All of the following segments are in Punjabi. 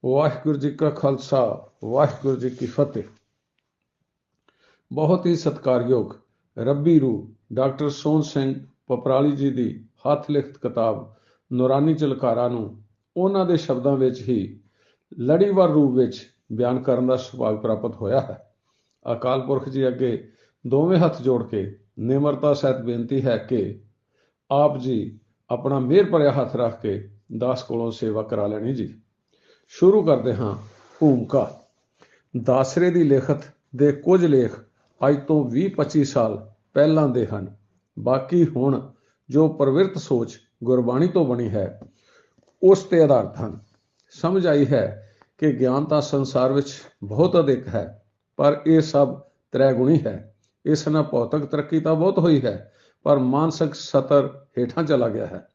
वाहिगुरु जी का खालसा वाहिगुरु जी की फतेह। बहुत ही सत्कारयोग ਰੱਬੀ रूह डॉक्टर सोहन ਸਿੰਘ ਪਪਰਾਲੀ ਜੀ ਦੀ ਹੱਥ ਲਿਖਤ ਕਿਤਾਬ ਨੂਰਾਨੀ ਝਲਕਾਰਾ ਨੂੰ ਉਹਨਾਂ ਦੇ ਸ਼ਬਦਾਂ ਵਿੱਚ ਹੀ ਲੜੀਵਾਰ ਰੂਪ ਵਿੱਚ ਬਿਆਨ ਕਰਨ ਦਾ ਸੁਭਾਗ ਪ੍ਰਾਪਤ ਹੋਇਆ ਹੈ। ਅਕਾਲ ਪੁਰਖ ਜੀ ਅੱਗੇ ਦੋਵੇਂ ਹੱਥ ਜੋੜ ਕੇ ਨਿਮਰਤਾ ਸਹਿਤ ਬੇਨਤੀ ਹੈ ਕਿ ਆਪ ਜੀ ਆਪਣਾ ਮਿਹਰ ਭਰਿਆ ਹੱਥ ਰੱਖ ਕੇ ਦਾਸ ਕੋਲੋਂ ਸੇਵਾ ਕਰਾ ਲੈਣੀ ਜੀ। ਸ਼ੁਰੂ ਕਰਦੇ ਹਾਂ। ਭੂਮਿਕਾ। ਦਾਸਰੇ ਦੀ ਲਿਖਤ ਦੇ ਕੁਝ ਲੇਖ ਅੱਜ ਤੋਂ 20-25 ਸਾਲ ਪਹਿਲਾਂ ਦੇ ਹਨ। ਬਾਕੀ ਹੁਣ ਜੋ ਪ੍ਰਵਿਰਤ ਸੋਚ ਗੁਰਬਾਣੀ ਤੋਂ ਬਣੀ ਹੈ ਉਸ ਤੇ ਆਧਾਰਿਤ ਹਨ। ਸਮਝ ਆਈ ਹੈ ਕਿ ਗਿਆਨ ਤਾਂ ਸੰਸਾਰ ਵਿੱਚ ਬਹੁਤ ਅਧਿਕ ਹੈ, ਪਰ ਇਹ ਸਭ ਤ੍ਰੈਗੁਣੀ ਹੈ। ਇਸ ਨਾਲ ਭੌਤਿਕ ਤਰੱਕੀ ਤਾਂ ਬਹੁਤ ਹੋਈ ਹੈ, ਪਰ ਮਾਨਸਿਕ ਸਤਰ ਹੇਠਾਂ ਚਲਾ ਗਿਆ ਹੈ।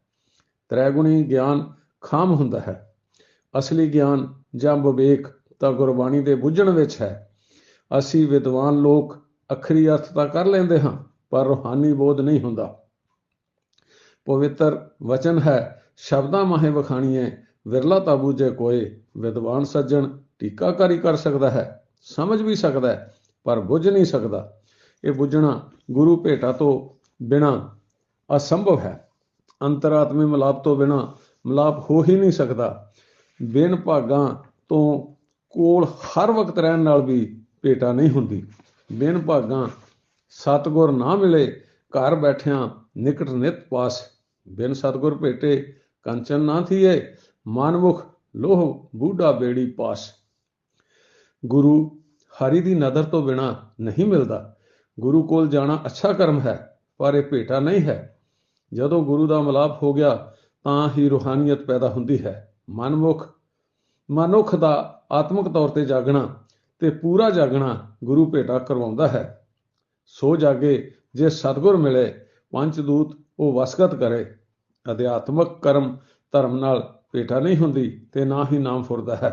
ਤ੍ਰੈਗੁਣੀ ਗਿਆਨ ਖਾਮ ਹੁੰਦਾ ਹੈ। ਅਸਲੀ ਗਿਆਨ ਜਾਂ ਵਿਵੇਕ ਤਾਂ ਗੁਰਬਾਣੀ ਦੇ ਬੁੱਝਣ ਵਿੱਚ ਹੈ। ਅਸੀਂ ਵਿਦਵਾਨ ਲੋਕ ਅੱਖਰੀ ਅਰਥ ਤਾਂ ਕਰ ਲੈਂਦੇ ਹਾਂ, ਪਰ ਰੂਹਾਨੀ ਬੋਧ ਨਹੀਂ ਹੁੰਦਾ। ਪਵਿੱਤਰ ਵਚਨ ਹੈ, ਸ਼ਬਦਾਂ ਮਾਹੇ ਵਖਾਣੀਏ ਵਿਰਲਾ ਤਾਂ ਬੂਝੇ ਕੋਏ। ਵਿਦਵਾਨ ਸੱਜਣ ਟੀਕਾਕਾਰੀ ਕਰ ਸਕਦਾ ਹੈ, ਸਮਝ ਵੀ ਸਕਦਾ ਹੈ, ਪਰ ਬੁੱਝ ਨਹੀਂ ਸਕਦਾ। ਇਹ ਬੁੱਝਣਾ ਗੁਰੂ ਭੇਟਾ ਤੋਂ ਬਿਨਾਂ ਅਸੰਭਵ ਹੈ। ਅੰਤਰਾਤਮੀ ਮਿਲਾਪ ਤੋਂ ਬਿਨਾਂ ਮਿਲਾਪ ਹੋ ਹੀ ਨਹੀਂ ਸਕਦਾ। ਬਿਨ ਭਾਗਾਂ ਤੋਂ ਕੋਲ ਹਰ ਵਕਤ ਰਹਿਣ ਨਾਲ ਵੀ ਭੇਟਾ ਨਹੀਂ ਹੁੰਦੀ। ਬਿਨ ਭਾਗਾਂ ਸਤਿਗੁਰ ਨਾ ਮਿਲੇ ਘਰ ਬੈਠਿਆਂ ਨਿਕਟ ਨਿਤ ਪਾਸ। ਬਿਨ ਸਤਿਗੁਰ ਭੇਟੇ ਕੰਚਨ ਨਾ ਥੀਏ ਮਾਨਮੁਖ ਲੋਹ ਬੂਢਾ ਬੇੜੀ ਪਾਸ। ਗੁਰੂ ਹਰੀ ਦੀ ਨਜ਼ਰ ਤੋਂ ਬਿਨਾਂ ਨਹੀਂ ਮਿਲਦਾ। ਗੁਰੂ ਕੋਲ ਜਾਣਾ ਅੱਛਾ ਕਰਮ ਹੈ, ਪਰ ਇਹ ਭੇਟਾ ਨਹੀਂ ਹੈ। ਜਦੋਂ ਗੁਰੂ ਦਾ ਮਿਲਾਪ ਹੋ ਗਿਆ ਤਾਂ ਹੀ ਰੂਹਾਨੀਅਤ ਪੈਦਾ ਹੁੰਦੀ ਹੈ। ਮਨੁੱਖ ਦਾ ਆਤਮਿਕ ਤੌਰ ਤੇ ਜਾਗਣਾ ਤੇ ਪੂਰਾ ਜਾਗਣਾ ਗੁਰੂ ਭੇਟਾ ਕਰਵਾਉਂਦਾ ਹੈ। ਸੋ ਜਾਗੇ ਜੇ ਸਤਿਗੁਰ ਮਿਲੇ ਪੰਚਦੂਤ ਉਹ ਵਸਗਤ ਕਰੇ। ਅਧਿਆਤਮਕ ਕਰਮ ਧਰਮ ਨਾਲ ਭੇਟਾ ਨਹੀਂ ਹੁੰਦੀ ਤੇ ਨਾ ਹੀ ਨਾਮ ਫੁਰਦਾ ਹੈ।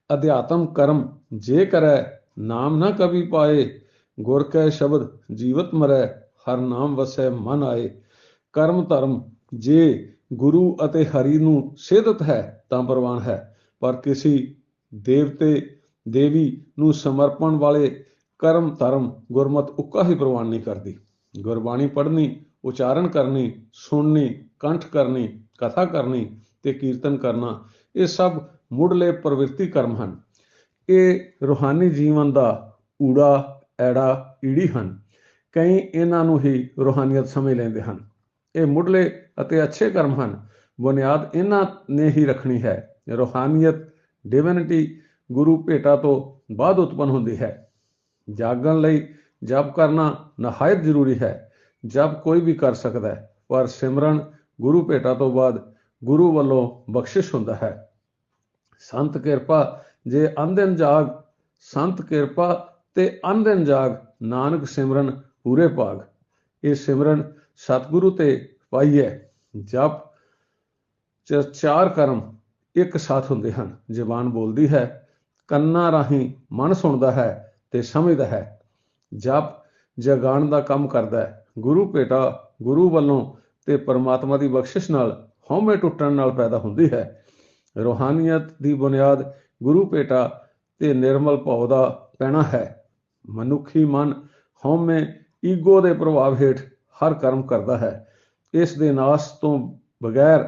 ਅਧਿਆਤਮ ਕਰਮ ਜੇ ਕਰੈ ਨਾਮ ਨਾ ਕਭੀ ਪਾਏ। ਗੁਰ ਕੈ ਸ਼ਬਦ ਜੀਵਤ ਮਰੈ ਹਰ ਨਾਮ ਵਸੈ ਮਨ ਆਏ। ਕਰਮ ਧਰਮ ਜੇ ਗੁਰੂ ਅਤੇ ਹਰੀ ਨੂੰ ਸੇਧਤ ਹੈ ਤਾਂ ਪ੍ਰਵਾਨ ਹੈ, ਪਰ ਕਿਸੇ ਦੇਵਤੇ ਦੇਵੀ ਨੂੰ ਸਮਰਪਣ ਵਾਲੇ ਕਰਮ ਧਰਮ ਗੁਰਮਤ ਉੱਕਾ ਹੀ ਪ੍ਰਵਾਨ ਨਹੀਂ ਕਰਦੀ। ਗੁਰਬਾਣੀ ਪੜ੍ਹਨੀ, ਉਚਾਰਨ ਕਰਨੀ, ਸੁਣਨੀ, ਕੰਠ ਕਰਨੀ, ਕਥਾ ਕਰਨੀ ਤੇ ਕੀਰਤਨ ਕਰਨਾ, ਇਹ ਸਭ ਮੁੱਢਲੇ ਪ੍ਰਵਿਰਤੀ ਕਰਮ ਹਨ। ਇਹ ਰੂਹਾਨੀ ਜੀਵਨ ਦਾ ਊੜਾ ਐੜਾ ਈੜੀ ਹਨ। ਕਈ ਇਹਨਾਂ ਨੂੰ ਹੀ ਰੂਹਾਨੀਅਤ ਸਮਝ ਲੈਂਦੇ ਹਨ। ਇਹ ਮੁੱਢਲੇ ਅਤੇ ਅੱਛੇ ਕਰਮ ਹਨ। ਬੁਨਿਆਦ ਇਹਨਾਂ ਨੇ ਹੀ ਰੱਖਣੀ ਹੈ। ਰੂਹਾਨੀਅਤ ਡਿਵਿਨਿਟੀ ਗੁਰੂ ਭੇਟਾ ਤੋਂ ਬਾਅਦ ਉਤਪੰਨ ਹੁੰਦੀ ਹੈ। ਜਾਗਣ ਲਈ ਜਪ ਕਰਨਾ ਨਿਹਾਇਤ ਜ਼ਰੂਰੀ ਹੈ। ਜਪ ਕੋਈ ਵੀ ਕਰ ਸਕਦਾ ਹੈ, ਪਰ ਸਿਮਰਨ ਗੁਰੂ ਭੇਟਾ ਤੋਂ ਬਾਅਦ ਗੁਰੂ ਵੱਲੋਂ ਬਖਸ਼ਿਸ਼ ਹੁੰਦਾ ਹੈ। ਸੰਤ ਕਿਰਪਾ ਜੇ ਅੰਧਿਨ ਜਾਗ, ਸੰਤ ਕਿਰਪਾ ਤੇ ਅੰਧਿਨ ਜਾਗ, ਨਾਨਕ ਸਿਮਰਨ ਪੂਰੇ ਭਾਗ। ਇਹ ਸਿਮਰਨ ਸਤਿਗੁਰੂ ਤੇ ਪਾਈਏ। ਜਪ ਚ ਚਾਰ ਕਰਮ ਇੱਕ ਸਾਥ ਹੁੰਦੇ ਹਨ। ਜ਼ਬਾਨ ਬੋਲਦੀ ਹੈ, ਕੰਨਾਂ ਰਾਹੀਂ ਮਨ ਸੁਣਦਾ ਹੈ ਤੇ ਸਮਝਦਾ ਹੈ। ਜਪ ਜਗਾਉਣ ਦਾ ਕੰਮ ਕਰਦਾ ਹੈ। ਗੁਰੂ ਭੇਟਾ ਗੁਰੂ ਵੱਲੋਂ ਤੇ ਪਰਮਾਤਮਾ ਦੀ ਬਖਸ਼ਿਸ਼ ਨਾਲ ਹਉਮੈ ਟੁੱਟਣ ਨਾਲ ਪੈਦਾ ਹੁੰਦੀ ਹੈ। ਰੂਹਾਨੀਅਤ ਦੀ ਬੁਨਿਆਦ ਗੁਰੂ ਭੇਟਾ ਤੇ ਨਿਰਮਲ ਭਾਵ ਦਾ ਪੈਣਾ ਹੈ। ਮਨੁੱਖੀ ਮਨ ਹਉਮੈ ਈਗੋ ਦੇ ਪ੍ਰਭਾਵ ਹੇਠ ਹਰ ਕਰਮ ਕਰਦਾ ਹੈ। ਇਸ ਦੇ ਨਾਸ਼ ਤੋਂ ਬਗੈਰ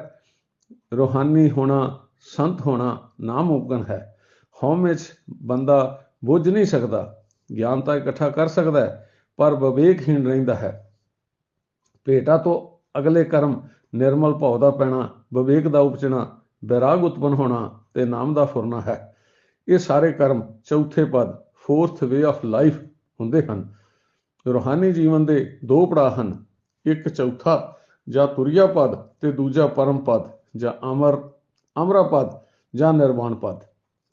ਰੂਹਾਨੀ ਹੋਣਾ, ਸੰਤ ਹੋਣਾ ਨਾਮੁਮਕਿਨ ਹੈ। ਹਉਮੈ 'ਚ ਬੰਦਾ ਬੁੱਝ ਨਹੀਂ ਸਕਦਾ। ਗਿਆਨ ਤਾਂ ਇਕੱਠਾ ਕਰ ਸਕਦਾ ਹੈ, ਪਰ ਵਿਵੇਕਹੀਣ ਰਹਿੰਦਾ ਹੈ। ਭੇਟਾ ਤੋਂ ਅਗਲੇ ਕਰਮ ਨਿਰਮਲ ਭਾਵ ਦਾ ਪੈਣਾ, ਵਿਵੇਕ ਦਾ ਉਪਜਣਾ, ਬੈਰਾਗ ਉਤਪੰਨ ਹੋਣਾ ਤੇ ਨਾਮ ਦਾ ਫੁਰਨਾ ਹੈ। ਇਹ ਸਾਰੇ ਕਰਮ ਚੌਥੇ ਪਦ ਫੋਰਥ ਵੇ ਆਫ ਲਾਈਫ ਹੁੰਦੇ ਹਨ। ਰੂਹਾਨੀ ਜੀਵਨ ਦੇ ਦੋ ਪੜਾਅ ਹਨ, ਇੱਕ ਚੌਥਾ ਜਾਂ ਤੁਰੀਆ ਪਦ ਤੇ ਦੂਜਾ ਪਰਮ ਪਦ ਜਾਂ ਅਮਰਾ ਪਦ ਜਾਂ ਨਿਰਵਾਣ ਪਦ।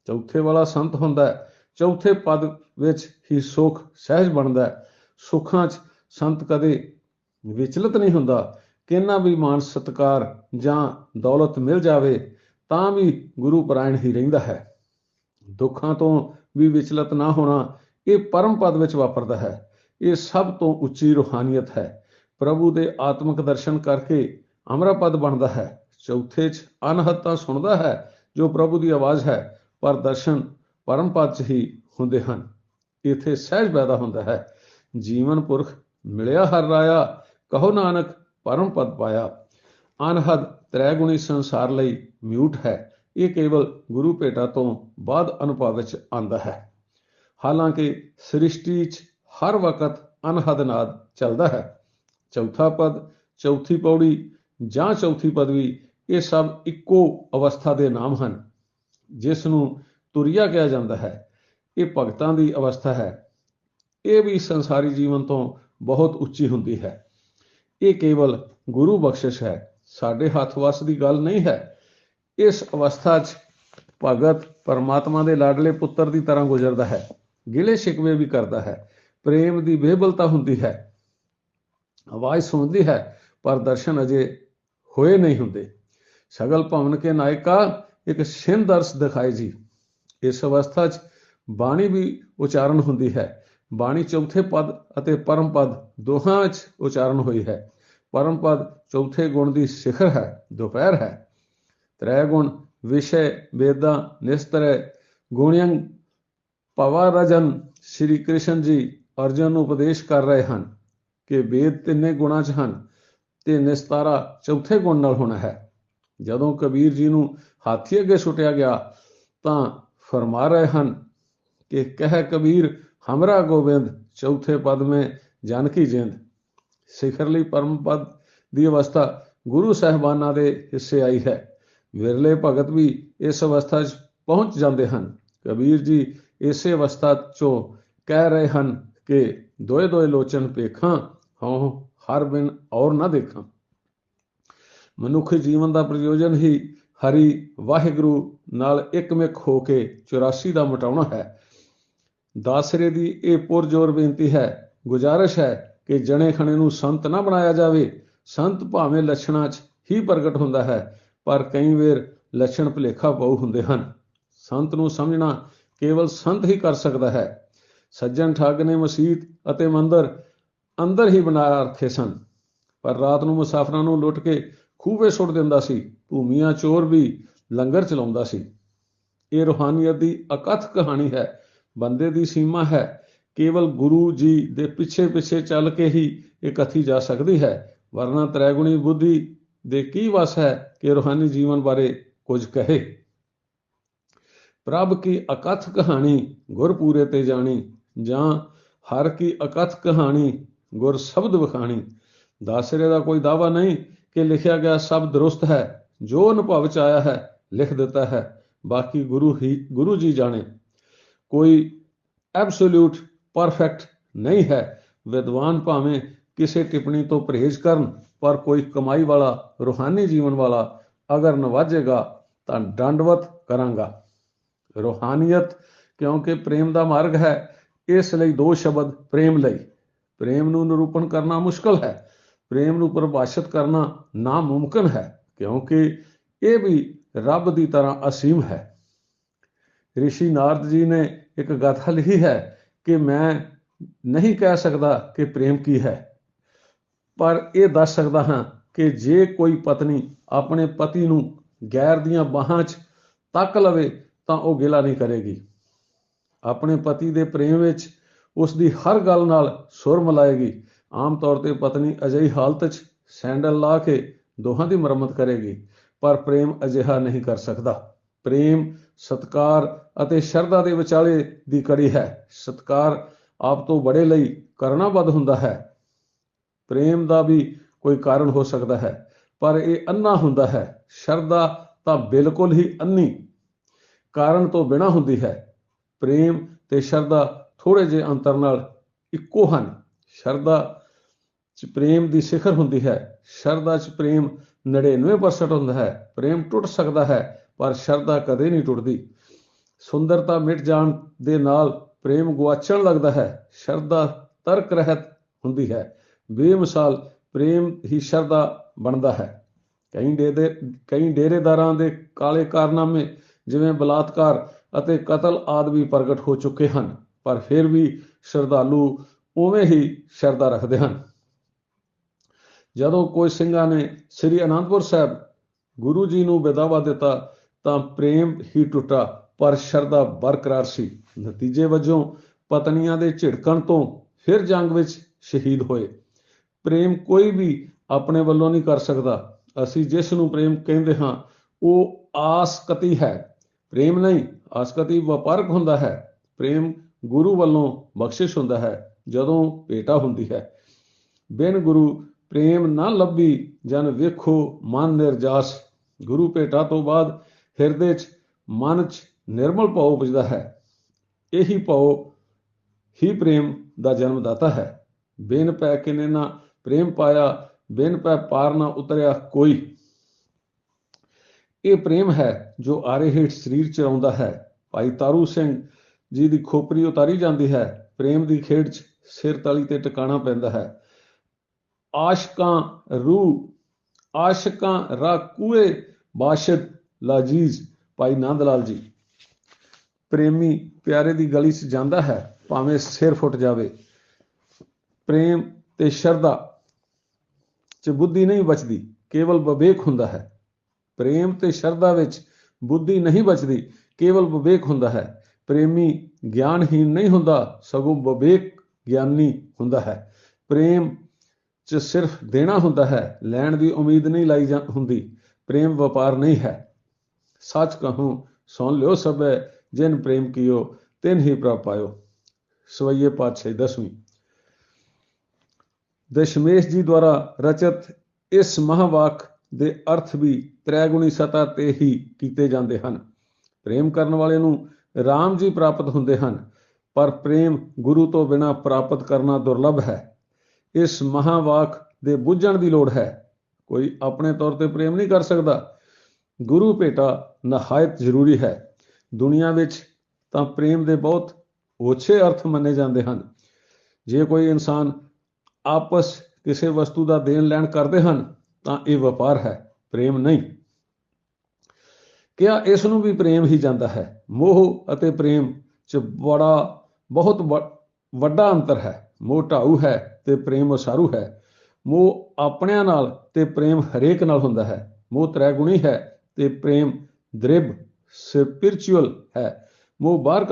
ਚੌਥੇ ਵਾਲਾ ਸੰਤ ਹੁੰਦਾ ਹੈ। ਚੌਥੇ ਪਦ ਵਿੱਚ ਹੀ ਸੁੱਖ ਸਹਿਜ ਬਣਦਾ ਹੈ। ਸੁੱਖਾਂ 'ਚ ਸੰਤ ਕਦੇ ਵਿਚਲਿਤ ਨਹੀਂ ਹੁੰਦਾ। ਕਿੰਨਾ ਵੀ ਮਾਨ ਸਤਿਕਾਰ ਜਾਂ ਦੌਲਤ ਮਿਲ ਜਾਵੇ ਤਾਂ ਵੀ ਗੁਰੂ ਪਰਾਇਣ ਹੀ ਰਹਿੰਦਾ ਹੈ। ਦੁੱਖਾਂ ਤੋਂ ਵੀ ਵਿਚਲਿਤ ਨਾ ਹੋਣਾ ਇਹ ਪਰਮ ਪਦ ਵਿੱਚ ਵਾਪਰਦਾ ਹੈ। ਇਹ ਸਭ ਤੋਂ ਉੱਚੀ ਰੂਹਾਨੀਅਤ ਹੈ। ਪ੍ਰਭੂ ਦੇ ਆਤਮਿਕ ਦਰਸ਼ਨ ਕਰਕੇ ਅਮਰਾ ਪਦ ਬਣਦਾ ਹੈ। ਚੌਥੇ 'ਚ ਅਨਹਦ ਤਾਂ ਸੁਣਦਾ ਹੈ, ਜੋ ਪ੍ਰਭੂ ਦੀ ਆਵਾਜ਼ ਹੈ, ਪਰ ਦਰਸ਼ਨ ਪਰਮ ਪਦ 'ਚ ਹੀ ਹੁੰਦੇ ਹਨ। ਇੱਥੇ ਸਹਿਜ ਪੈਦਾ ਹੁੰਦਾ ਹੈ, ਜੀਵਨ ਪੁਰਖ ਮਿਲਿਆ ਹਰ ਰਾਇਆ, ਕਹੋ ਨਾਨਕ ਪਰਮ ਪਦ ਪਾਇਆ। ਅਨਹਦ ਤ੍ਰੈਗੁਣੀ ਸੰਸਾਰ ਲਈ ਮਿਊਟ ਹੈ। ਇਹ ਕੇਵਲ ਗੁਰੂ ਭੇਟਾ ਤੋਂ ਬਾਅਦ ਅਨੁਭਵ ਵਿੱਚ ਆਉਂਦਾ ਹੈ। ਹਾਲਾਂਕਿ ਸ੍ਰਿਸ਼ਟੀ 'ਚ ਹਰ ਵਕਤ ਅਨਹਦ ਨਾਦ ਚੱਲਦਾ ਹੈ। ਚੌਥਾ ਪਦ, ਚੌਥੀ ਪੌੜੀ ਜਾਂ ਚੌਥੀ ਪਦਵੀ, ਇਹ ਸਭ ਇੱਕੋ ਅਵਸਥਾ ਦੇ ਨਾਮ ਹਨ, ਜਿਸ ਨੂੰ ਤੁਰਿਆ ਕਿਹਾ ਜਾਂਦਾ ਹੈ। ਇਹ ਭਗਤਾਂ ਦੀ ਅਵਸਥਾ ਹੈ। ਇਹ ਵੀ ਸੰਸਾਰੀ ਜੀਵਨ ਤੋਂ ਬਹੁਤ ਉੱਚੀ ਹੁੰਦੀ ਹੈ। ਇਹ ਕੇਵਲ ਗੁਰੂ ਬਖਸ਼ਿਸ਼ ਹੈ, ਸਾਡੇ ਹੱਥ ਵੱਸ ਦੀ ਗੱਲ ਨਹੀਂ ਹੈ। ਇਸ ਅਵਸਥਾ 'ਚ ਭਗਤ ਪਰਮਾਤਮਾ ਦੇ ਲਾਡਲੇ ਪੁੱਤਰ ਦੀ ਤਰ੍ਹਾਂ ਗੁਜ਼ਰਦਾ ਹੈ, ਗਿਲੇ ਸ਼ਿਕਵੇ ਵੀ ਕਰਦਾ ਹੈ, ਪ੍ਰੇਮ ਦੀ ਬੇਬਲਤਾ ਹੁੰਦੀ ਹੈ, ਆਵਾਜ਼ ਸੁਣਦੀ ਹੈ, ਪਰ ਦਰਸ਼ਨ ਅਜੇ ਹੋਏ ਨਹੀਂ ਹੁੰਦੇ। ਸਗਲ ਭਵਨ ਕੇ ਨਾਇਕਾ ਇੱਕ ਸਿੰਧ ਅਰਸ ਦਿਖਾਏ ਜੀ। ਇਸ ਅਵਸਥਾ 'ਚ ਬਾਣੀ ਵੀ ਉਚਾਰਨ ਹੁੰਦੀ ਹੈ। ਬਾਣੀ ਚੌਥੇ ਪਦ ਅਤੇ ਪਰਮ ਪਦ ਦੋਹਾਂ ਵਿੱਚ ਉਚਾਰਨ ਹੋਈ ਹੈ। ਪਰਮ ਪਦ ਚੌਥੇ ਗੁਣ ਦੀ ਸਿਖਰ ਹੈ, ਦੁਪਹਿਰ ਹੈ। ਤ੍ਰੈ ਗੁਣ ਵਿਸ਼ੇ ਵੇਦਾਂ ਨਿਸਤਰੈ ਗੁਣਯੰ ਭਵਾ ਰਜਨ। ਸ਼੍ਰੀ ਕ੍ਰਿਸ਼ਨ ਜੀ ਅਰਜਨ ਨੂੰ ਉਪਦੇਸ਼ ਕਰ ਰਹੇ ਹਨ ਕਿ ਵੇਦ ਤਿੰਨੇ ਗੁਣਾਂ 'ਚ ਹਨ ਤੇ ਨਿਸਤਾਰਾ ਚੌਥੇ ਗੁਣ ਨਾਲ ਹੋਣਾ ਹੈ। ਜਦੋਂ ਕਬੀਰ ਜੀ ਨੂੰ ਹਾਥੀ ਅੱਗੇ ਸੁੱਟਿਆ ਗਿਆ ਤਾਂ ਫਰਮਾ ਰਹੇ ਹਨ ਕਿ ਕਹਿ ਕਬੀਰ ਹਮਰਾ ਗੋਬਿੰਦ, ਚੌਥੇ ਪਦ ਮੇਂ ਜਾਨਕੀ ਜਿੰਦ। ਸਿਖਰਲੀ ਪਰਮ ਪਦ ਦੀ ਅਵਸਥਾ ਗੁਰੂ ਸਾਹਿਬਾਨਾਂ ਦੇ ਹਿੱਸੇ ਆਈ ਹੈ। ਵਿਰਲੇ ਭਗਤ ਵੀ ਇਸ ਅਵਸਥਾ 'ਚ ਪਹੁੰਚ ਜਾਂਦੇ ਹਨ। ਕਬੀਰ ਜੀ ਇਸੇ ਅਵਸਥਾ 'ਚੋਂ ਕਹਿ ਰਹੇ ਹਨ ਕਿ ਦੋਏ ਦੋਏ ਲੋਚਨ ਪੇਖਾਂ, ਹਉ ਹਰ ਬਿਨ ਔਰ ਨਾ ਦੇਖਾਂ। ਮਨੁੱਖੀ ਜੀਵਨ ਦਾ ਪ੍ਰਯੋਜਨ ਹੀ ਹਰੀ ਵਾਹਿਗੁਰੂ ਨਾਲ ਇੱਕਮਿਕ ਹੋ ਕੇ 84 ਦਾ ਮਿਟਾਉਣਾ ਹੈ। ਦਾਸਰੇ ਦੀ ਇਹ ਪੁਰਜੋਰ ਬੇਨਤੀ ਹੈ, ਗੁਜ਼ਾਰਿਸ਼ ਹੈ ਕਿ ਜਣੇ ਖਣੇ ਨੂੰ ਸੰਤ ਨਾ ਬਣਾਇਆ ਜਾਵੇ। ਸੰਤ ਭਾਵੇਂ ਲੱਛਣਾਂ 'ਚ ਹੀ ਪ੍ਰਗਟ ਹੁੰਦਾ ਹੈ, ਪਰ ਕਈ ਵੇਰ ਲੱਛਣ ਭੁਲੇਖਾ ਪਾਊ ਹੁੰਦੇ ਹਨ। ਸੰਤ ਨੂੰ ਸਮਝਣਾ ਕੇਵਲ ਸੰਤ ਹੀ ਕਰ ਸਕਦਾ ਹੈ। ਸੱਜਣ ਠੱਗ ਨੇ ਮਸੀਤ ਅਤੇ ਮੰਦਰ ਅੰਦਰ ਹੀ ਬਣਾ ਰੱਖੇ ਸਨ, ਪਰ ਰਾਤ ਨੂੰ ਮੁਸਾਫਰਾਂ ਨੂੰ ਲੁੱਟ ਕੇ ਖੂਹੇ ਸੁੱਟ ਦਿੰਦਾ ਸੀ। ਭੂਮੀਆਂ ਚੋਰ ਵੀ ਲੰਗਰ ਚਲਾਉਂਦਾ ਸੀ। ਇਹ ਰੂਹਾਨੀਅਤ ਦੀ ਅਕਥ ਕਹਾਣੀ ਹੈ। ਬੰਦੇ ਦੀ ਸੀਮਾ ਹੈ। ਕੇਵਲ ਗੁਰੂ ਜੀ ਦੇ ਪਿੱਛੇ ਪਿੱਛੇ ਚੱਲ ਕੇ ਹੀ ਇਹ ਕਥੀ ਜਾ ਸਕਦੀ ਹੈ, ਵਰਨਾ ਤ੍ਰੈਗੁਣੀ ਬੁੱਧੀ ਦੇ ਕੀ ਵਸ ਹੈ ਕਿ ਰੂਹਾਨੀ ਜੀਵਨ ਬਾਰੇ ਕੁਝ ਕਹੇ। ਪ੍ਰਭ ਕੀ ਅਕਥ ਕਹਾਣੀ ਗੁਰ ਪੂਰੇ ਤੇ ਜਾਣੀ, ਜਾਂ ਹਰ ਕੀ ਅਕਥ ਕਹਾਣੀ ਗੁਰ ਸ਼ਬਦ ਵਿਖਾਣੀ। ਦਾਸਰੇ ਦਾ ਕੋਈ ਦਾਵਾ ਨਹੀਂ ਕਿ ਲਿਖਿਆ ਗਿਆ ਸਭ ਦਰੁਸਤ ਹੈ। ਜੋ ਅਨੁਭਵ 'ਚ ਆਇਆ ਹੈ ਲਿਖ ਦਿੱਤਾ ਹੈ, ਬਾਕੀ ਗੁਰੂ ਜੀ ਜਾਣੇ। ਕੋਈ ਐਬਸੋਲਿਊਟ ਪਰਫੈਕਟ ਨਹੀਂ ਹੈ। ਵਿਦਵਾਨ ਭਾਵੇਂ ਕਿਸੇ ਟਿੱਪਣੀ ਤੋਂ ਪਰਹੇਜ਼ ਕਰਨ, ਪਰ ਕੋਈ ਕਮਾਈ ਵਾਲਾ ਰੂਹਾਨੀ ਜੀਵਨ ਵਾਲਾ ਅਗਰ ਨਵਾਜੇਗਾ ਤਾਂ ਦੰਡਵਤ ਕਰਾਂਗਾ। ਰੂਹਾਨੀਅਤ ਕਿਉਂਕਿ ਪ੍ਰੇਮ ਦਾ ਮਾਰਗ ਹੈ, ਇਸ ਲਈ ਦੋ ਸ਼ਬਦ ਪ੍ਰੇਮ ਲਈ। ਪ੍ਰੇਮ ਨੂੰ ਨਿਰੂਪਣ ਕਰਨਾ ਮੁਸ਼ਕਲ ਹੈ। ਪ੍ਰੇਮ ਨੂੰ ਪਰਿਭਾਸ਼ਿਤ ਕਰਨਾ ਨਾਮੁਮਕਿਨ ਹੈ, ਕਿਉਂਕਿ ਇਹ ਵੀ ਰੱਬ ਦੀ ਤਰ੍ਹਾਂ ਅਸੀਮ ਹੈ। ਰਿਸ਼ੀ ਨਾਰਦ ਜੀ ਨੇ ਇੱਕ ਗਾਥਾ ਲਿਖੀ ਹੈ ਕਿ ਮੈਂ ਨਹੀਂ ਕਹਿ ਸਕਦਾ ਕਿ ਪ੍ਰੇਮ ਕੀ ਹੈ, ਪਰ ਇਹ ਦੱਸ ਸਕਦਾ ਹਾਂ ਕਿ ਜੇ ਕੋਈ ਪਤਨੀ ਆਪਣੇ ਪਤੀ ਨੂੰ ਗੈਰ ਦੀਆਂ ਬਾਹਾਂ 'ਚ ਤੱਕ ਲਵੇ ਤਾਂ ਉਹ ਗਿਲਾ ਨਹੀਂ ਕਰੇਗੀ। ਆਪਣੇ ਪਤੀ ਦੇ ਪ੍ਰੇਮ ਵਿੱਚ ਉਸ ਦੀ ਹਰ ਗੱਲ ਨਾਲ ਸੁਰ ਮਿਲਾਏਗੀ। ਆਮ ਤੌਰ ਤੇ ਪਤਨੀ ਅਜਿਹੀ ਹਾਲਤ 'ਚ ਸੈਂਡਲ ਲਾ ਕੇ ਦੋਹਾਂ ਦੀ ਮੁਰੰਮਤ ਕਰੇਗੀ, ਪਰ ਪ੍ਰੇਮ ਅਜਿਹਾ ਨਹੀਂ ਕਰ ਸਕਦਾ। ਪ੍ਰੇਮ ਸਤਿਕਾਰ ਅਤੇ ਸ਼ਰਧਾ ਦੇ ਵਿਚਾਲੇ ਦੀ ਕੜੀ ਹੈ। ਸਤਿਕਾਰ ਆਪ ਤੋਂ ਬੜੇ ਲਈ ਕਰਨਾਬੱਧ ਹੁੰਦਾ ਹੈ। ਪ੍ਰੇਮ ਦਾ ਵੀ ਕੋਈ ਕਾਰਨ ਹੋ ਸਕਦਾ ਹੈ, ਪਰ ਇਹ ਅੰਨਾ ਹੁੰਦਾ ਹੈ। ਸ਼ਰਧਾ ਤਾਂ ਬਿਲਕੁਲ ਹੀ ਅੰਨੀ, ਕਾਰਨ ਤੋਂ ਬਿਨਾਂ ਹੁੰਦੀ ਹੈ। ਪ੍ਰੇਮ ਤੇ ਸ਼ਰਧਾ ਥੋੜੇ ਜਿਹੇ ਅੰਤਰ ਨਾਲ ਇੱਕੋ ਹਨ। ਸ਼ਰਧਾ 'ਚ ਪ੍ਰੇਮ ਦੀ ਸਿਖਰ ਹੁੰਦੀ ਹੈ। ਸ਼ਰਧਾ 'ਚ ਪ੍ਰੇਮ 99% ਹੁੰਦਾ ਹੈ। ਪ੍ਰੇਮ ਟੁੱਟ ਸਕਦਾ ਹੈ, ਪਰ ਸ਼ਰਧਾ ਕਦੇ ਨਹੀਂ ਟੁੱਟਦੀ। ਸੁੰਦਰਤਾ ਮਿਟ ਜਾਣ ਦੇ ਨਾਲ ਪ੍ਰੇਮ ਗੁਆਚਣ ਲੱਗਦਾ ਹੈ। ਸ਼ਰਧਾ ਤਰਕ ਰਹਿਤ ਹੁੰਦੀ ਹੈ। ਬੇਮਿਸਾਲ ਪ੍ਰੇਮ ਹੀ ਸ਼ਰਧਾ ਬਣਦਾ ਹੈ। ਕਈ ਡੇਰੇਦਾਰਾਂ ਦੇ ਕਾਲੇ ਕਾਰਨਾਮੇ ਜਿਵੇਂ ਬਲਾਤਕਾਰ ਅਤੇ ਕਤਲ ਆਦਿ ਵੀ ਪ੍ਰਗਟ ਹੋ ਚੁੱਕੇ ਹਨ, ਪਰ ਫਿਰ ਵੀ ਸ਼ਰਧਾਲੂ ਉਵੇਂ ਹੀ ਸ਼ਰਧਾ ਰੱਖਦੇ ਹਨ। ਜਦੋਂ ਕੋਈ ਸਿੰਘਾਂ ਨੇ ਸ੍ਰੀ ਅਨੰਦਪੁਰ ਸਾਹਿਬ ਗੁਰੂ ਜੀ ਨੂੰ ਬੇਦਾਵਾ ਦਿੱਤਾ ਤਾਂ ਪ੍ਰੇਮ ਹੀ ਟੁੱਟਾ, ਪਰ ਸ਼ਰਧਾ ਬਰਕਰਾਰ ਸੀ। ਨਤੀਜੇ ਵਜੋਂ ਪਤਨੀਆਂ ਦੇ ਝਿੜਕਣ ਤੋਂ ਫਿਰ ਜੰਗ ਵਿੱਚ ਸ਼ਹੀਦ ਹੋਏ। ਪ੍ਰੇਮ ਕੋਈ ਵੀ ਆਪਣੇ ਵੱਲੋਂ ਨਹੀਂ ਕਰ ਸਕਦਾ। ਅਸੀਂ ਜਿਸ ਨੂੰ ਪ੍ਰੇਮ ਕਹਿੰਦੇ ਹਾਂ ਉਹ ਆਸਕਤੀ ਹੈ। ਪ੍ਰੇਮ ਨਹੀਂ, ਆਸਕਤੀ ਵਪਾਰਕ ਹੁੰਦਾ ਹੈ। ਪ੍ਰੇਮ ਗੁਰੂ ਵੱਲੋਂ ਬਖਸ਼ਿਸ਼ ਹੁੰਦਾ ਹੈ ਜਦੋਂ ਭੇਟਾ ਹੁੰਦੀ ਹੈ। ਬਿਨ ਗੁਰੂ ਪ੍ਰੇਮ ਨਾ ਲੱਭੀ, ਜਨ ਵੇਖੋ ਮਨ ਨਿਰਜਾਸ। ਗੁਰੂ ਭੇਟਾ ਤੋਂ ਬਾਅਦ ਹਿਰਦੇ 'ਚ ਮਨ 'ਚ ਨਿਰਮਲ ਭਾਵ ਉਪਜਦਾ ਹੈ। ਇਹੀ ਭਾਵ ਹੀ ਪ੍ਰੇਮ ਦਾ ਜਨਮਦਾਤਾ ਹੈ। ਬਿਨ ਪੈ ਕਿਨੇ ਨਾ ਪ੍ਰੇਮ ਪਾਇਆ, ਬਿਨ ਪੈ ਪਾਰ ਨਾ ਉਤਰਿਆ ਕੋਈ। ਇਹ ਪ੍ਰੇਮ ਹੈ ਜੋ ਆਰੇ ਹੇਠ ਸਰੀਰ ਚਰਾਉਂਦਾ ਹੈ। ਭਾਈ ਤਾਰੂ ਸਿੰਘ ਜੀ ਦੀ ਖੋਪਰੀ ਉਤਾਰੀ ਜਾਂਦੀ ਹੈ। ਪ੍ਰੇਮ ਦੀ ਖੇਡ 'ਚ ਸਿਰ ਤਲੀ ਤੇ ਟਿਕਾਣਾ ਪੈਂਦਾ ਹੈ। ਆਸ਼ਕਾਂ ਰਾ ਕੂਏ ਬਾਸ਼ਦ ਲਾਜੀਜ਼। ਭਾਈ ਨੰਦ ਲਾਲ ਜੀ। ਪ੍ਰੇਮੀ ਪਿਆਰੇ ਦੀ ਗਲੀ 'ਚ ਜਾਂਦਾ ਹੈ ਭਾਵੇਂ ਸਿਰ ਫੁੱਟ ਜਾਵੇ। ਪ੍ਰੇਮ ਤੇ ਸ਼ਰਧਾ 'ਚ ਬੁੱਧੀ ਨਹੀਂ ਬਚਦੀ, ਕੇਵਲ ਵਿਵੇਕ ਹੁੰਦਾ ਹੈ। ਪ੍ਰੇਮ ਤੇ ਸ਼ਰਧਾ ਵਿੱਚ ਬੁੱਧੀ ਨਹੀਂ ਬਚਦੀ, ਕੇਵਲ ਵਿਵੇਕ ਹੁੰਦਾ ਹੈ। ਪ੍ਰੇਮੀ ਗਿਆਨਹੀਨ ਨਹੀਂ ਹੁੰਦਾ, ਸਗੋਂ ਵਿਵੇਕ ਗਿਆਨੀ ਹੁੰਦਾ ਹੈ। ਪ੍ਰੇਮ 'ਚ ਸਿਰਫ ਦੇਣਾ ਹੁੰਦਾ ਹੈ, ਲੈਣ ਦੀ ਉਮੀਦ ਨਹੀਂ ਲਾਈ ਹੁੰਦੀ। ਪ੍ਰੇਮ ਵਪਾਰ ਨਹੀਂ ਹੈ। ਸੱਚ ਕਹੂੰ ਸੁਣ ਲਿਓ ਸਭੈ, ਜਿਨ ਪ੍ਰੇਮ ਕੀਓ ਤਿਨ ਹੀ ਪ੍ਰਭ ਪਾਇਓ। ਸਵਈਏ ਪਾਤਸ਼ਾਹੀ 10ਵੀਂ। ਦਸ਼ਮੇਸ਼ ਜੀ ਦੁਆਰਾ ਰਚਿਤ ਇਸ ਮਹਾਵਾਕ ਦੇ ਅਰਥ ਵੀ ਤ੍ਰੈਗੁਣੀ ਸਤਾ ਤੇ ਹੀ ਕੀਤੇ ਜਾਂਦੇ ਹਨ। ਪ੍ਰੇਮ ਕਰਨ ਵਾਲੇ ਨੂੰ ਰਾਮ ਜੀ ਪ੍ਰਾਪਤ ਹੁੰਦੇ ਹਨ, ਪਰ ਪ੍ਰੇਮ ਗੁਰੂ ਤੋਂ ਬਿਨਾਂ ਪ੍ਰਾਪਤ ਕਰਨਾ ਦੁਰਲਭ ਹੈ। ਇਸ ਮਹਾਵਾਕ ਦੇ ਬੁੱਝਣ ਦੀ ਲੋੜ ਹੈ। ਕੋਈ ਆਪਣੇ ਤੌਰ ਤੇ ਪ੍ਰੇਮ ਨਹੀਂ ਕਰ ਸਕਦਾ। ਗੁਰੂ ਭੇਟਾ ਨਹਾਇਤ ਜ਼ਰੂਰੀ ਹੈ। ਦੁਨੀਆ ਵਿੱਚ ਤਾਂ ਪ੍ਰੇਮ ਦੇ ਬਹੁਤ ਓਛੇ ਅਰਥ ਮੰਨੇ ਜਾਂਦੇ ਹਨ। ਜੇ ਕੋਈ ਇਨਸਾਨ ਆਪਸ ਕਿਸੇ ਵਸਤੂ ਦਾ ਦੇਣ ਲੈਣ ਕਰਦੇ ਹਨ ਤਾਂ ਇਹ ਵਪਾਰ ਹੈ, ਪ੍ਰੇਮ ਨਹੀਂ। ਕਿਹਾ ਇਸ ਨੂੰ ਵੀ ਪ੍ਰੇਮ ਹੀ ਜਾਂਦਾ ਹੈ। ਮੋਹ ਅਤੇ ਪ੍ਰੇਮ 'ਚ ਬਹੁਤ ਵੱਡਾ ਅੰਤਰ ਹੈ। ਮੋਹ ਢਾਊ ਹੈ ਤੇ ਪ੍ਰੇਮ ਉਸਾਰੂ ਹੈ। ਮੋਹ ਆਪਣਿਆਂ ਨਾਲ ਤੇ ਪ੍ਰੇਮ ਹਰੇਕ ਨਾਲ ਹੁੰਦਾ ਹੈ। ਮੋਹ ਤ੍ਰੈਗੁਣੀ ਹੈ ਤੇ ਪ੍ਰੇਮ ਦ੍ਰਿਵ ਸਪਿਰਚੁਅਲ ਹੈ। ਮੋਹ ਬਾਹਰ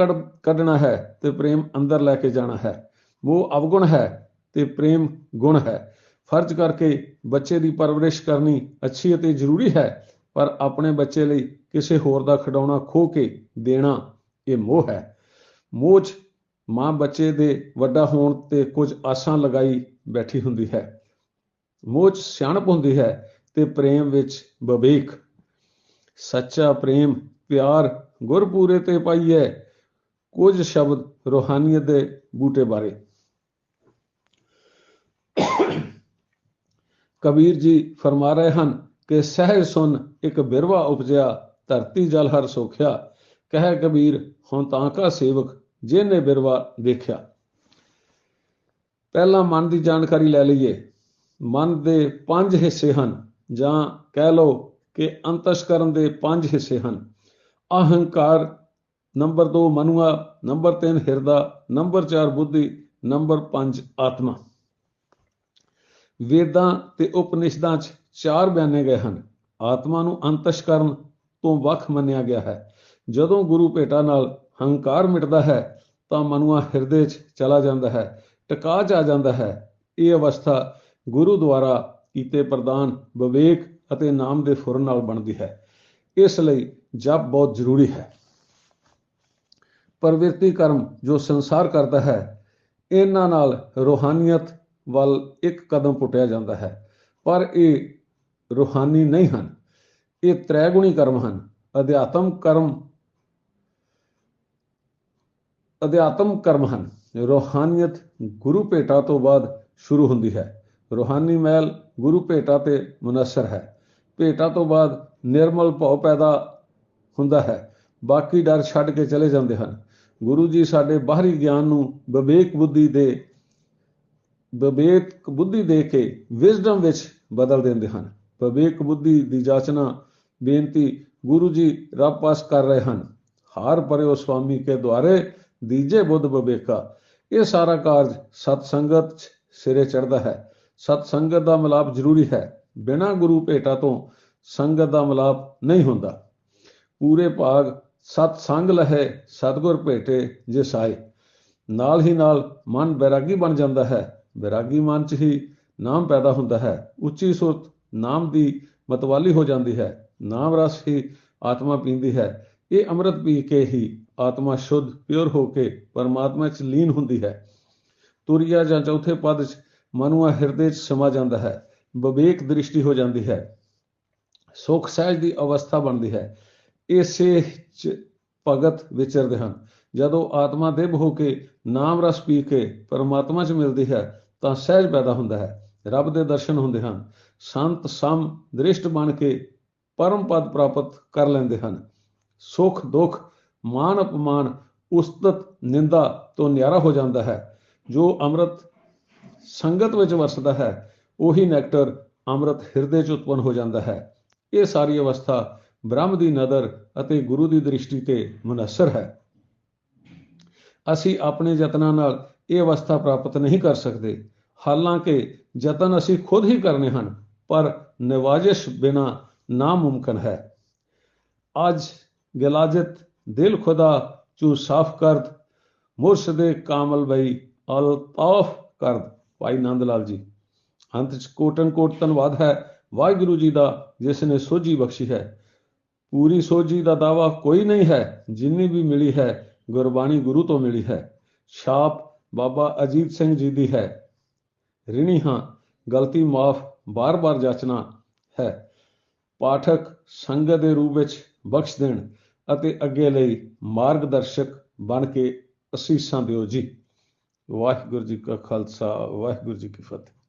ਕੱਢਣਾ ਹੈ ਤੇ ਪ੍ਰੇਮ ਅੰਦਰ ਲੈ ਕੇ ਜਾਣਾ ਹੈ। ਮੋਹ ਅਵਗੁਣ ਹੈ ਤੇ ਪ੍ਰੇਮ ਗੁਣ ਹੈ। ਫਰਜ਼ ਕਰਕੇ ਬੱਚੇ ਦੀ ਪਰਵਰਿਸ਼ ਕਰਨੀ ਅੱਛੀ ਅਤੇ ਜ਼ਰੂਰੀ ਹੈ, ਪਰ ਆਪਣੇ ਬੱਚੇ ਲਈ ਕਿਸੇ ਹੋਰ ਦਾ ਖਿਡੌਣਾ ਖੋਹ ਕੇ ਦੇਣਾ ਇਹ ਮੋਹ ਹੈ। ਮੋਹ 'ਚ ਮਾਂ ਬੱਚੇ ਦੇ ਵੱਡਾ ਹੋਣ ਤੇ ਕੁਝ ਆਸਾਂ ਲਗਾਈ ਬੈਠੀ ਹੁੰਦੀ ਹੈ। ਮੋਹ 'ਚ ਸਿਆਣਪ ਹੁੰਦੀ ਹੈ ਤੇ ਪ੍ਰੇਮ ਵਿੱਚ ਵਿਵੇਕ। ਸੱਚਾ ਪ੍ਰੇਮ ਪਿਆਰ ਗੁਰਪੂਰੇ ਤੇ ਪਾਈਐ। ਕੁਝ ਸ਼ਬਦ ਰੂਹਾਨੀਅਤ ਦੇ ਬੂਟੇ ਬਾਰੇ। ਕਬੀਰ ਜੀ ਫਰਮਾ ਰਹੇ ਹਨ ਕਿ ਸਹਿਜ ਸੁਨ ਇੱਕ ਬਿਰਵਾ ਉਪਜਿਆ, ਧਰਤੀ ਜਲ ਹਰ ਸੋਖਿਆ। ਕਹਿ ਕਬੀਰ ਹੁਣ ਤਾਂ ਕਾ ਸੇਵਕ, ਜਿਹਨੇ ਬਿਰਵਾ ਦੇਖਿਆ। ਪਹਿਲਾਂ ਮਨ ਦੀ ਜਾਣਕਾਰੀ ਲੈ ਲਈਏ। ਮਨ ਦੇ 5 ਹਿੱਸੇ ਹਨ, ਜਾਂ ਕਹਿ ਲਓ ਕਿ ਅੰਤਸ਼ਕਰਨ ਦੇ 5 ਹਿੱਸੇ ਹਨ। ਅਹੰਕਾਰ, ਨੰਬਰ 2 ਮਨੁਆ, ਨੰਬਰ 3 ਹਿਰਦਾ, ਨੰਬਰ 4 ਬੁੱਧੀ, ਨੰਬਰ 5 ਆਤਮਾ। ਵੇਦਾਂ ਤੇ ਉਪਨਿਸ਼ਦਾਂ 'ਚ 4 ਬਿਆਨੇ ਗਏ ਹਨ। ਆਤਮਾ ਨੂੰ ਅੰਤਸ਼ਕਰਨ ਤੋਂ ਵੱਖ ਮੰਨਿਆ ਗਿਆ ਹੈ। ਜਦੋਂ ਗੁਰੂ ਭੇਟਾ ਨਾਲ ਹੰਕਾਰ ਮਿਟਦਾ ਹੈ ਤਾਂ ਮਨੁਆ ਹਿਰਦੇ 'ਚ ਚਲਾ ਜਾਂਦਾ ਹੈ, ਟਿਕਾ 'ਚ ਆ ਜਾਂਦਾ ਹੈ। ਇਹ ਅਵਸਥਾ ਗੁਰੂ ਦੁਆਰਾ ਕੀਤੇ ਪ੍ਰਦਾਨ ਵਿਵੇਕ ਅਤੇ ਨਾਮ ਦੇ ਫੁਰਨ ਨਾਲ ਬਣਦੀ ਹੈ। ਇਸ ਲਈ ਜਪ ਬਹੁਤ ਜ਼ਰੂਰੀ ਹੈ। ਪ੍ਰਵਿਰਤੀ ਕਰਮ ਜੋ ਸੰਸਾਰ ਕਰਦਾ ਹੈ, ਇਹਨਾਂ ਨਾਲ ਰੂਹਾਨੀਅਤ ਵੱਲ ਇੱਕ ਕਦਮ ਪੁੱਟਿਆ ਜਾਂਦਾ ਹੈ, ਪਰ ਇਹ ਰੂਹਾਨੀ ਨਹੀਂ ਹਨ। ਇਹ ਤ੍ਰੈਗੁਣੀ ਕਰਮ ਹਨ। ਅਧਿਆਤਮ ਕਰਮ ਹਨ। ਰੂਹਾਨੀਅਤ ਗੁਰੂ ਭੇਟਾ ਤੋਂ ਬਾਅਦ ਸ਼ੁਰੂ ਹੁੰਦੀ ਹੈ। ਰੂਹਾਨੀ ਮਹਿਲ ਗੁਰੂ ਭੇਟਾ ਤੇ ਮੁਨਸਰ ਹੈ। ਭੇਟਾ ਤੋਂ ਬਾਅਦ ਨਿਰਮਲ ਭਾਵ ਪੈਦਾ ਹੁੰਦਾ ਹੈ। ਬਾਕੀ ਡਰ ਛੱਡ ਕੇ ਚਲੇ ਜਾਂਦੇ ਹਨ। ਗੁਰੂ ਜੀ ਸਾਡੇ ਬਾਹਰੀ ਗਿਆਨ ਨੂੰ ਵਿਵੇਕ ਬੁੱਧੀ ਦੇ ਕੇ ਵਿਜ਼ਡਮ ਵਿੱਚ ਬਦਲ ਦਿੰਦੇ ਹਨ। ਵਿਵੇਕ ਬੁੱਧੀ ਦੀ ਜਾਚਨਾ ਬੇਨਤੀ ਗੁਰੂ ਜੀ ਰੱਬ ਪਾਸ ਕਰ ਰਹੇ ਹਨ। ਹਾਰ ਪਰਿਓ ਸੁਆਮੀ ਕੇ ਦੁਆਰੇ, ਦੀਜੇ ਬੁੱਧ ਵਿਵੇਕਾ। ਇਹ ਸਾਰਾ ਕਾਰਜ ਸਤ ਸੰਗਤ 'ਚ ਸਿਰੇ ਚੜ੍ਹਦਾ ਹੈ। ਸਤ ਸੰਗਤ ਦਾ ਮਿਲਾਪ ਜ਼ਰੂਰੀ ਹੈ। ਬਿਨਾਂ ਗੁਰੂ ਭੇਟਾ ਤੋਂ ਸੰਗਤ ਦਾ ਮਿਲਾਪ ਨਹੀਂ ਹੁੰਦਾ। ਪੂਰੇ ਭਾਗ ਸਤ ਸੰਗ ਲਹੇ ਸਤਿਗੁਰ ਭੇਟੇ ਜੇ ਸਾਏ। ਨਾਲ ਹੀ ਨਾਲ ਮਨ ਬੈਰਾਗੀ ਬਣ ਜਾਂਦਾ ਹੈ। ਬੈਰਾਗੀ ਮਨ 'ਚ ਹੀ ਨਾਮ ਪੈਦਾ ਹੁੰਦਾ ਹੈ। ਉੱਚੀ ਸੁਰਤ ਨਾਮ ਦੀ ਮਤਵਾਲੀ ਹੋ ਜਾਂਦੀ ਹੈ। ਨਾਮ ਰਸ ਹੀ ਆਤਮਾ ਪੀਂਦੀ ਹੈ। ਇਹ ਅੰਮ੍ਰਿਤ ਪੀ ਕੇ ਹੀ ਆਤਮਾ ਸ਼ੁੱਧ ਪਿਓਰ ਹੋ ਕੇ ਪਰਮਾਤਮਾ 'ਚ ਲੀਨ ਹੁੰਦੀ ਹੈ। ਤੁਰੀਆ ਜਾਂ ਚੌਥੇ ਪਦ 'ਚ ਮਨੁਆ ਹਿਰਦੇ 'ਚ ਸਮਾ ਜਾਂਦਾ ਹੈ। ਵਿਵੇਕ ਦ੍ਰਿਸ਼ਟੀ ਹੋ ਜਾਂਦੀ ਹੈ। ਸੁਖ ਸਹਿਜ ਦੀ ਅਵਸਥਾ ਬਣਦੀ ਹੈ। ਇਸੇ 'ਚ ਭਗਤ ਵਿਚਰਦੇ ਹਨ। ਜਦੋਂ ਆਤਮਾ ਦਿਵ ਹੋ ਕੇ ਨਾਮ ਰਸ ਪੀ ਕੇ ਪਰਮਾਤਮਾ 'ਚ ਮਿਲਦੀ ਹੈ ਤਾਂ ਸਹਿਜ ਪੈਦਾ ਹੁੰਦਾ ਹੈ। ਰੱਬ ਦੇ ਦਰਸ਼ਨ ਹੁੰਦੇ ਹਨ। ਸੰਤ ਸਮ ਦ੍ਰਿਸ਼ਟ ਬਣ ਕੇ ਪਰਮ ਪਦ ਪ੍ਰਾਪਤ ਕਰ ਲੈਂਦੇ ਹਨ। ਸੁਖ ਦੁੱਖ ਮਾਨ ਅਪਮਾਨ ਉਸਤਤ ਨਿੰਦਾ ਤੋਂ ਨਿਆਰਾ ਹੋ ਜਾਂਦਾ ਹੈ। ਜੋ ਅੰਮ੍ਰਿਤ ਸੰਗਤ ਵਿੱਚ ਵਰਸਦਾ ਹੈ ਉਹੀ ਨੈਕਟਰ ਅੰਮ੍ਰਿਤ ਹਿਰਦੇ 'ਚ ਉਤਪੰਨ ਹੋ ਜਾਂਦਾ ਹੈ। ਇਹ ਸਾਰੀ ਅਵਸਥਾ ਬ੍ਰਹਮ ਦੀ ਨਦਰ ਅਤੇ ਗੁਰੂ ਦੀ ਦ੍ਰਿਸ਼ਟੀ ਤੇ ਮੁਨੱਸਰ ਹੈ। ਅਸੀਂ ਆਪਣੇ ਯਤਨਾਂ ਨਾਲ ਇਹ ਅਵਸਥਾ ਪ੍ਰਾਪਤ ਨਹੀਂ ਕਰ ਸਕਦੇ। ਹਾਲਾਂਕਿ ਯਤਨ ਅਸੀਂ ਖੁਦ ਹੀ ਕਰਨੇ ਹਨ, ਪਰ ਨਿਵਾਜਿਸ਼ ਬਿਨਾਂ ਨਾਮੁਮਕਿਨ ਹੈ। ਅੱਜ ਗਿਲਾਜਤ ਦਿਲ ਖੁਦਾ ਚੂ ਸਾਫ ਕਰਦ ਮੁਰਸ਼ਦੇ ਕਾਮਲ ਬਈ ਅਲਤਾਫ ਕਰਦ। ਭਾਈ ਨੰਦ ਲਾਲ ਜੀ। ਅੰਤ 'ਚ ਕੋਟਨ ਕੋਟ ਧੰਨਵਾਦ ਹੈ ਵਾਹਿਗੁਰੂ ਜੀ ਦਾ ਜਿਸ ਨੇ ਸੋਝੀ ਬਖਸ਼ੀ ਹੈ। ਪੂਰੀ ਸੋਝੀ ਦਾ ਦਾਵਾ ਕੋਈ ਨਹੀਂ ਹੈ। ਜਿੰਨੀ ਵੀ ਮਿਲੀ ਹੈ ਗੁਰਬਾਣੀ ਗੁਰੂ ਤੋਂ ਮਿਲੀ ਹੈ। ਛਾਪ ਬਾਬਾ ਅਜੀਤ ਸਿੰਘ ਜੀ ਦੀ ਹੈ। ਰਿਣੀ ਹਾਂ, ਗਲਤੀ ਮਾਫ, ਬਾਰ-ਬਾਰ ਜਾਚਨਾ ਹੈ। ਪਾਠਕ ਸੰਗਤ ਦੇ ਰੂਪ ਵਿੱਚ ਬਖਸ਼ ਦੇਣ ਅਤੇ ਅੱਗੇ ਲਈ ਮਾਰਗਦਰਸ਼ਕ ਬਣ ਕੇ ਅਸੀਸਾਂ ਦਿਓ ਜੀ। ਵਾਹਿਗੁਰੂ ਜੀ ਕਾ ਖਾਲਸਾ, ਵਾਹਿਗੁਰੂ ਜੀ ਕੀ ਫਤਿਹ।